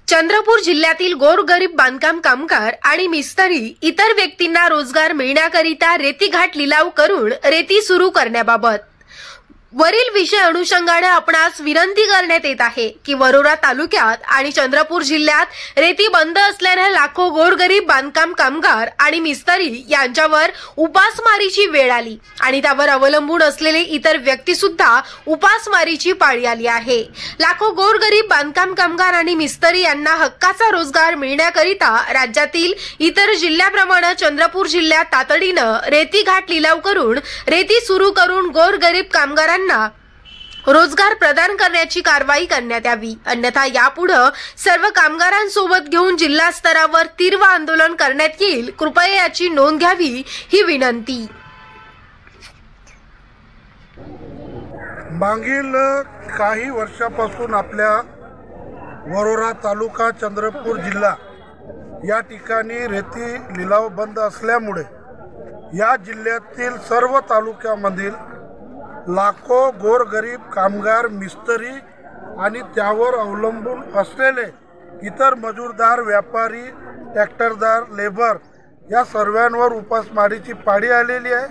चंद्रपूर जिल्ह्यातील गोरगरीब बांधकाम कामगार आणि मिस्त्री इतर व्यक्तींना रोजगार मिळण्याकरिता रेती घाट लिलाव करून रेती सुरू करण्याबाबत वरील विषय अनुषंगाने आपणास विनंती करण्यात येत आहे की वरोरा तालुक्यात आणि चंद्रपूर जिल्ह्यात रेती बंद असल्याने लाखो गोरगरीब बांधकाम कामगार आणि मिस्त्री यांच्यावर उपासमारीची वेळ आली आणि त्यावर अवलंबून असलेले इतर व्यक्ती सुद्धा उपासमारीची पाळी आली आहे। लाखो गोरगरीब बांधकाम कामगार आणि मिस्त्री यांना हक्काचा रोजगार मिळण्याकरिता राज्यातील इतर जिल्ह्याप्रमाणे चंद्रपूर जिल्ह्यात तातडीने रेती घाट लिलाव करून रेती सुरू करून गोरगरीब कामगार रोजगार प्रदान करण्याची कारवाई करण्यात यावी, अन्यथा यापुढे सर्व कामगारांसोबत घेऊन जिल्हा स्तरावर तीव्र आंदोलन करण्यात येईल। कृपया याची नोंद घ्यावी ही विनंती। मागील काही वर्षापासून आपल्या वरोरा तालुका चंद्रपूर जिल्हा या ठिकाणी रेती लिलाव बंद असल्यामुळे या जिल्ह्यातील सर्व तालुक्यामधील लाखो गोरगरीब कामगार मिस्त्री आणि त्यावर अवलंबून असलेले इतर मजूरदार व्यापारी ट्रॅक्टरदार लेबर या सर्वांवर उपासमारीची पाळी आलेली आहे।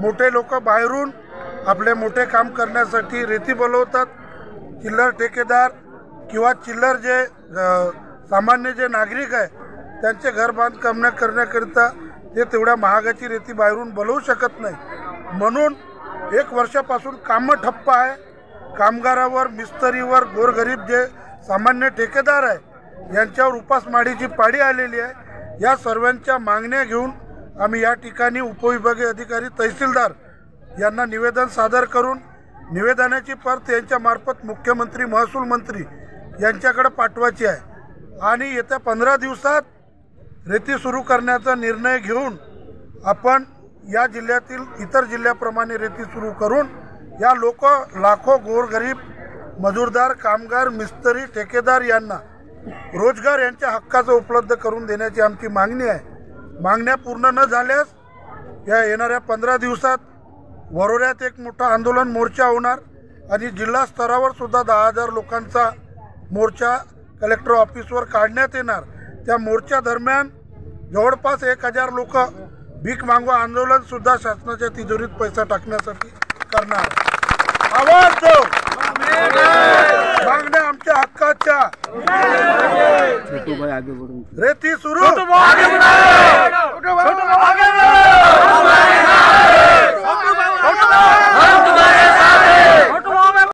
मोठे लोक बाहेरून आपले मोठे काम करण्यासाठी रेती बोलवतात। चिल्लर ठेकेदार किंवा चिल्लर जे सामान्य जे नागरिक आहे त्यांचे घर बांधकाम करण्याकरिता ते तेवढ्या महागाची रेती बाहेरून बोलवू शकत नाही, म्हणून एक वर्षापासून काम ठप्प आहे। कामगारावर मिस्त्रीवर गोरगरीब जे सामान्य ठेकेदार आहे यांच्यावर उपासमारीची पाळी आलेली आहे। या सर्वांच्या मागण्या घेऊन आम्ही या ठिकाणी उपविभागीय अधिकारी तहसीलदार यांना निवेदन सादर करून निवेदनाची प्रत यांच्या मार्फत मुख्यमंत्री महसूल मंत्री यांच्याकडे पाठवायची आहे आणि येत्या 15 दिवसात रेती सुरू करण्याचा निर्णय घेऊन आपण या जिल्ह्यातील इतर जिल्ह्याप्रमाणे रेती सुरू करून या लाखो गोरगरीब मजूरदार कामगार मिस्त्री ठेकेदार यांना रोजगार यांच्या हक्काचा उपलब्ध करून देण्याची आमची मागणी आहे। मागण्या पूर्ण न झाल्यास या येणाऱ्या 15 दिवसात वरोऱ्यात एक मोठा आंदोलन मोर्चा होणार आणि जिल्हा स्तरावर सुद्धा 10,000 लोकांचा मोर्चा कलेक्टर ऑफिसवर काढण्यात येणार। त्या मोर्चा दरम्यान जवळपास 1,000 लोक भीक मागवा आंदोलन सुद्धा शासनाच्या तिजोरीत पैसा टाकण्यासाठी करणार। आवाज दो, मागण्या आमच्या हक्काच्या, रेती सुरू।